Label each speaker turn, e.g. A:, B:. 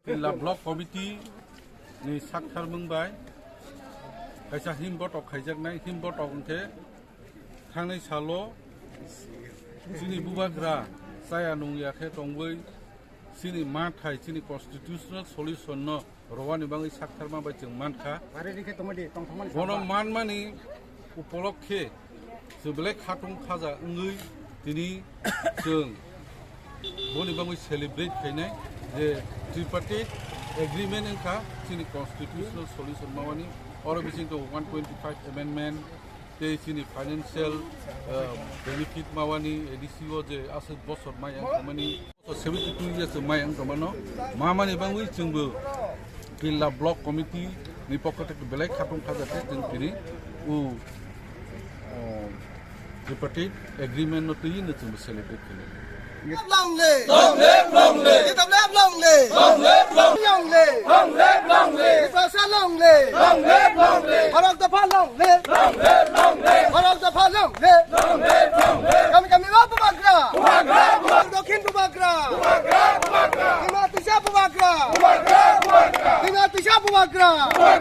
A: Killa Block Committee ni sakthar mungbai kaisa Himbotok khaijaknai Himbotok unte thangnai salo sini Bubagra saya nungyakhe tongbai sini Motha sini constitutional solution no rowani bangai sakthar ma bai jeng mankha bono Wngmani upolokhe sebelai khatung khaja ngui tini jeng boni bangai celebrate khainai je tripartite agreement engkha sini constitutional solution mawani oro bising to 125 amendment te sini financial benefit mawani edco je asat bosor mai angkamani 72 years mai angkamano mamani bangui jengbo Killa Block Committee ni pokotek belai khatung khajate jeng tini u tripartite agreement no tui no jeng celebrate kene
B: long live Kita live long live Kita long live Harap dapat long live Harap dapat long live Kami Bubagra Dokin Bubagra Bubagra Bubagra Bubagra